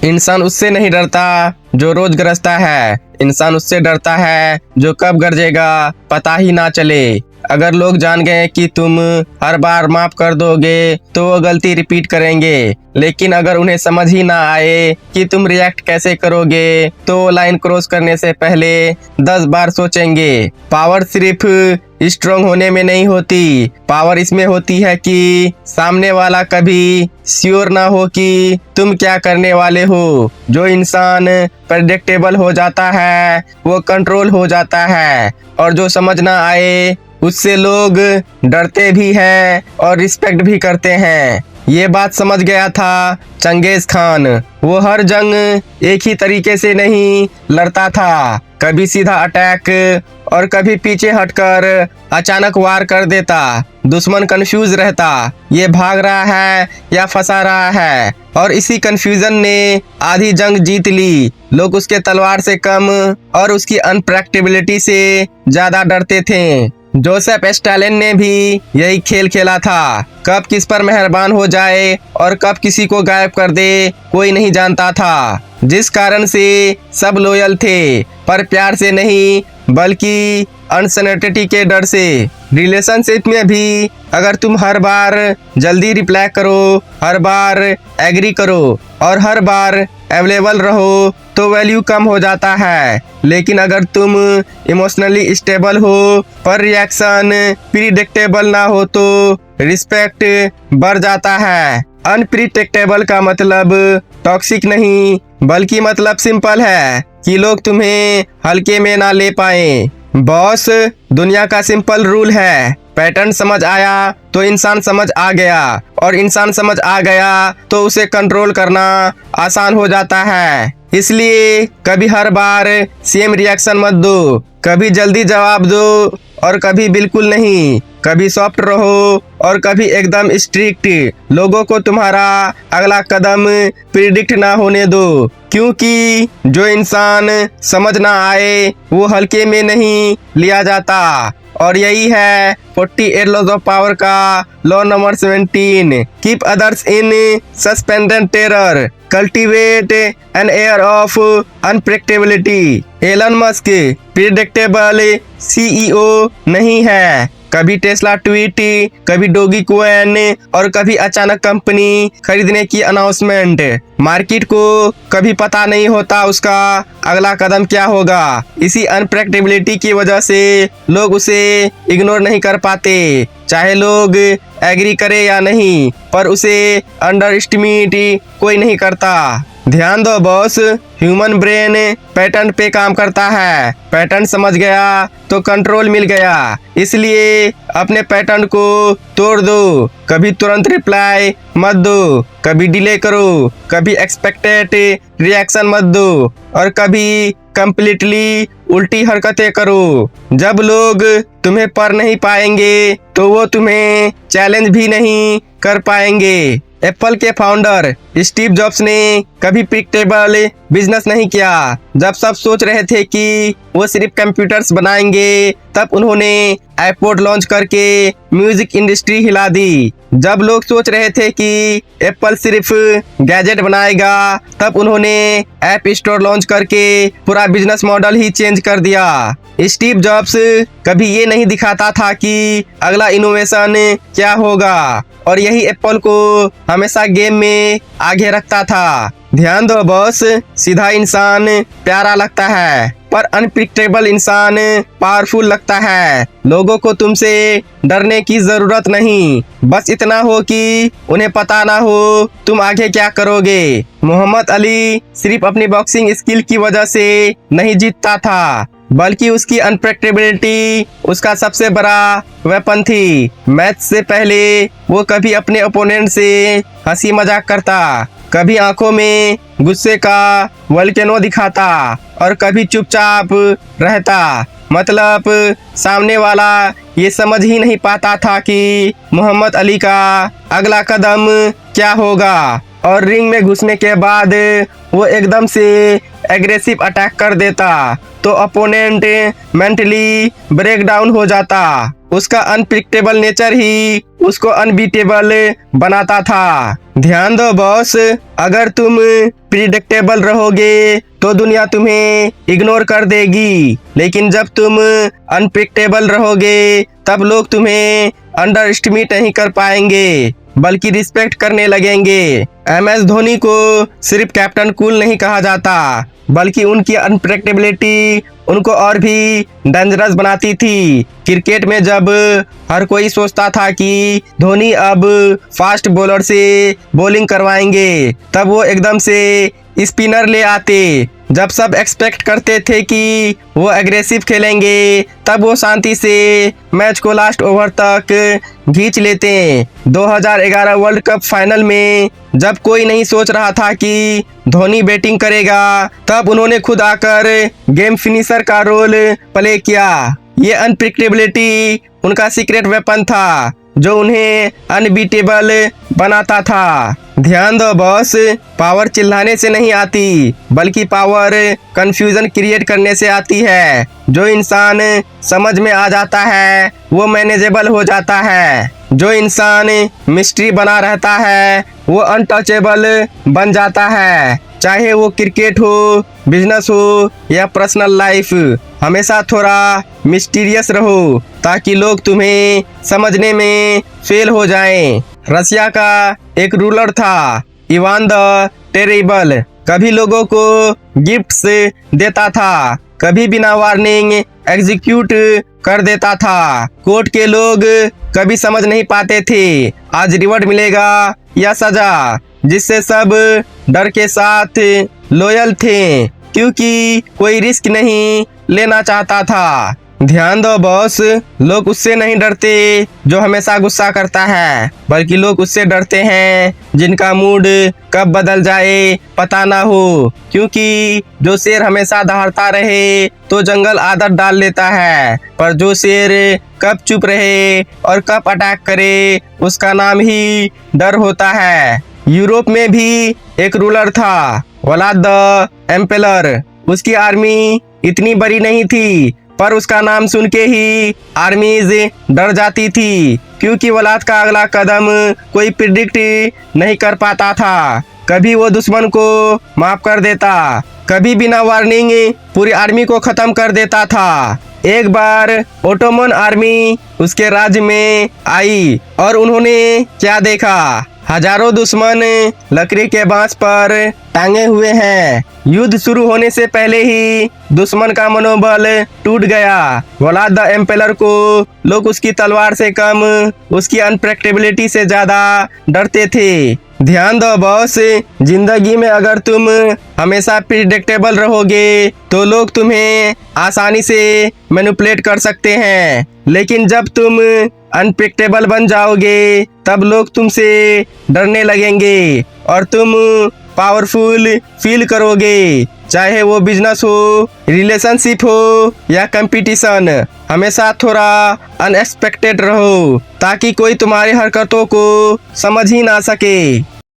इंसान उससे नहीं डरता जो रोज गरजता है, इंसान उससे डरता है जो कब गरजेगा पता ही ना चले। अगर लोग जान गए कि तुम हर बार माफ कर दोगे तो वो गलती रिपीट करेंगे, लेकिन अगर उन्हें समझ ही ना आए कि तुम रिएक्ट कैसे करोगे तो वो लाइन क्रॉस करने से पहले 10 बार सोचेंगे। पावर सिर्फ स्ट्रांग होने में नहीं होती, पावर इसमें होती है कि सामने वाला कभी श्योर ना हो कि तुम क्या करने वाले हो। जो इंसान प्रेडिक्टेबल हो जाता है वो कंट्रोल हो जाता है, और जो समझ ना आए उससे लोग डरते भी हैं और रिस्पेक्ट भी करते हैं। ये बात समझ गया था चंगेज खान। वो हर जंग एक ही तरीके से नहीं लड़ता था, कभी सीधा अटैक और कभी पीछे हटकर अचानक वार कर देता। दुश्मन कंफ्यूज रहता, ये भाग रहा है या फंसा रहा है, और इसी कंफ्यूजन ने आधी जंग जीत ली। लोग उसके तलवार से कम और उसकी अनप्रेडिक्टेबिलिटी से ज्यादा डरते थे। जोसेफ स्टालिन ने भी यही खेल खेला था, कब किस पर मेहरबान हो जाए और कब किसी को गायब कर दे कोई नहीं जानता था। जिस कारण से सब लॉयल थे, पर प्यार से नहीं बल्कि अनसर्टेनिटी के डर से। रिलेशनशिप में भी अगर तुम हर बार जल्दी रिप्लाई करो, हर बार एग्री करो और हर बार अवेलेबल रहो तो वैल्यू कम हो जाता है। लेकिन अगर तुम इमोशनली स्टेबल हो पर रिएक्शन प्रिडिक्टेबल ना हो तो रिस्पेक्ट बढ़ जाता है। अनप्रिडिक्टेबल का मतलब टॉक्सिक नहीं, बल्कि मतलब सिंपल है कि लोग तुम्हें हल्के में ना ले पाए। बॉस, दुनिया का सिंपल रूल है, पैटर्न समझ आया तो इंसान समझ आ गया, और इंसान समझ आ गया तो उसे कंट्रोल करना आसान हो जाता है। इसलिए कभी हर बार सेम रिएक्शन मत दो, कभी जल्दी जवाब दो और कभी बिल्कुल नहीं, कभी सॉफ्ट रहो और कभी एकदम स्ट्रिक्ट। लोगों को तुम्हारा अगला कदम प्रिडिक्ट ना होने दो, क्योंकि जो इंसान समझ ना आए वो हल्के में नहीं लिया जाता। और यही है 48 लॉज ऑफ पावर का law number 17। Keep others in suspended terror, cultivate an air of unpredictability. Elon Musk predictable CEO नहीं है, कभी टेस्ला ट्वीट, कभी डोगी कोइन और कभी अचानक कंपनी खरीदने की अनाउंसमेंट। मार्केट को कभी पता नहीं होता उसका अगला कदम क्या होगा। इसी अनप्रेडिक्टेबिलिटी की वजह से लोग उसे इग्नोर नहीं कर पाते, चाहे लोग एग्री करे या नहीं, पर उसे अंडर एस्टिमेट कोई नहीं करता। ध्यान दो बॉस, ह्यूमन ब्रेन पैटर्न पे काम करता है। पैटर्न समझ गया तो कंट्रोल मिल गया, इसलिए अपने पैटर्न को तोड़ दो। कभी तुरंत रिप्लाई मत दो, कभी डिले करो, कभी एक्सपेक्टेड रिएक्शन मत दो और कभी कंप्लीटली उल्टी हरकतें करो। जब लोग तुम्हें पर नहीं पाएंगे तो वो तुम्हें चैलेंज भी नहीं कर पाएंगे। एप्पल के फाउंडर स्टीव जॉब्स ने कभी प्रिडिक्टेबल बिजनेस नहीं किया। जब सब सोच रहे थे कि वो सिर्फ कंप्यूटर्स बनाएंगे, तब उन्होंने आईपॉड लॉन्च करके म्यूजिक इंडस्ट्री हिला दी। जब लोग सोच रहे थे कि एप्पल सिर्फ गैजेट बनाएगा, तब उन्होंने ऐप स्टोर लॉन्च करके पूरा बिजनेस मॉडल ही चेंज कर दिया। स्टीव जॉब्स कभी ये नहीं दिखाता था कि अगला इनोवेशन क्या होगा, और यही एप्पल को हमेशा गेम में आगे रखता था। ध्यान दो बॉस, सीधा इंसान प्यारा लगता है पर अनप्रिडिक्टेबल इंसान पावरफुल लगता है। लोगों को तुमसे डरने की जरूरत नहीं, बस इतना हो कि उन्हें पता ना हो तुम आगे क्या करोगे। मोहम्मद अली सिर्फ अपनी बॉक्सिंग स्किल की वजह से नहीं जीतता था, बल्कि उसकी अनप्रेडिक्टेबिलिटी उसका सबसे बड़ा वेपन थी। मैच से पहले वो कभी अपने ओपोनेंट से हंसी मजाक करता, कभी आंखों में गुस्से का वोल्केनो दिखाता और कभी चुपचाप रहता। मतलब सामने वाला ये समझ ही नहीं पाता था कि मोहम्मद अली का अगला कदम क्या होगा। और रिंग में घुसने के बाद वो एकदम से एग्रेसिव अटैक कर देता तो अपोनेंट मेंटली ब्रेक डाउन हो जाता। उसका अनप्रिडिक्टेबल नेचर ही उसको अनबीटेबल बनाता था। ध्यान दो बॉस, अगर तुम प्रिडिक्टेबल रहोगे तो दुनिया तुम्हें इग्नोर कर देगी, लेकिन जब तुम अनप्रिडिक्टेबल रहोगे तब लोग तुम्हें अंडर एस्टिमेट नहीं कर पाएंगे बल्कि रिस्पेक्ट करने लगेंगे। MS धोनी को सिर्फ कैप्टन कूल नहीं कहा जाता बल्कि उनकी अनप्रेडिक्टेबिलिटी उनको और भी डेंजरस बनाती थी। क्रिकेट में जब हर कोई सोचता था कि धोनी अब फास्ट बॉलर से बॉलिंग करवाएंगे, तब वो एकदम से स्पिनर ले आते। जब सब एक्सपेक्ट करते थे कि वो एग्रेसिव खेलेंगे, तब वो शांति से मैच को लास्ट ओवर तक खींच लेते। 2011 वर्ल्ड कप फाइनल में जब कोई नहीं सोच रहा था कि धोनी बैटिंग करेगा, तब उन्होंने खुद आकर गेम फिनिशर का रोल प्ले किया। ये अनप्रिडिक्टेबिलिटी उनका सीक्रेट वेपन था जो उन्हें अनबीटेबल बनाता था। ध्यान दो बॉस, पावर चिल्लाने से नहीं आती बल्कि पावर कंफ्यूजन क्रिएट करने से आती है। जो इंसान समझ में आ जाता है वो मैनेजेबल हो जाता है। जो इंसान मिस्ट्री बना रहता है वो अनटचेबल बन जाता है। चाहे वो क्रिकेट हो, बिजनेस हो या पर्सनल लाइफ, हमेशा थोड़ा मिस्टीरियस रहो ताकि लोग तुम्हें समझने में फेल हो जाएं। रसिया का एक रूलर था, इवान द टेरिबल। कभी लोगों को गिफ्ट्स देता था, कभी बिना वार्निंग एग्जीक्यूट कर देता था। कोर्ट के लोग कभी समझ नहीं पाते थे आज रिवॉर्ड मिलेगा या सजा, जिससे सब डर के साथ लॉयल थे क्योंकि कोई रिस्क नहीं लेना चाहता था। ध्यान दो बॉस, लोग उससे नहीं डरते जो हमेशा गुस्सा करता है, बल्कि लोग उससे डरते हैं जिनका मूड कब बदल जाए पता ना हो। क्योंकि जो शेर हमेशा दहाड़ता रहे तो जंगल आदत डाल लेता है, पर जो शेर कब चुप रहे और कब अटैक करे उसका नाम ही डर होता है। यूरोप में भी एक रूलर था, वलाद द एम्पेलर। उसकी आर्मी इतनी बड़ी नहीं थी पर उसका नाम सुन के ही आर्मीज डर जाती थी क्योंकि वलाद का अगला कदम कोई प्रिडिक्ट नहीं कर पाता था। कभी वो दुश्मन को माफ कर देता, कभी बिना वार्निंग पूरी आर्मी को खत्म कर देता था। एक बार ओटोमन आर्मी उसके राज्य में आई और उन्होंने क्या देखा, हजारों दुश्मन लकड़ी के बांस पर टांगे हुए हैं। युद्ध शुरू होने से पहले ही दुश्मन का मनोबल टूट गया। वलाद द एम्पेलर को लोग उसकी तलवार से कम उसकी अनप्रेडिक्टेबिलिटी से ज्यादा डरते थे। ध्यान दो बॉस, जिंदगी में अगर तुम हमेशा प्रिडिक्टेबल रहोगे तो लोग तुम्हें आसानी से मैनिपुलेट कर सकते हैं, लेकिन जब तुम अनप्रिडिक्टेबल बन जाओगे तब लोग तुमसे डरने लगेंगे और तुम पावरफुल फील करोगे। चाहे वो बिजनेस हो, रिलेशनशिप हो या कंपटीशन, हमेशा थोड़ा अनएक्सपेक्टेड रहो ताकि कोई तुम्हारी हरकतों को समझ ही ना सके।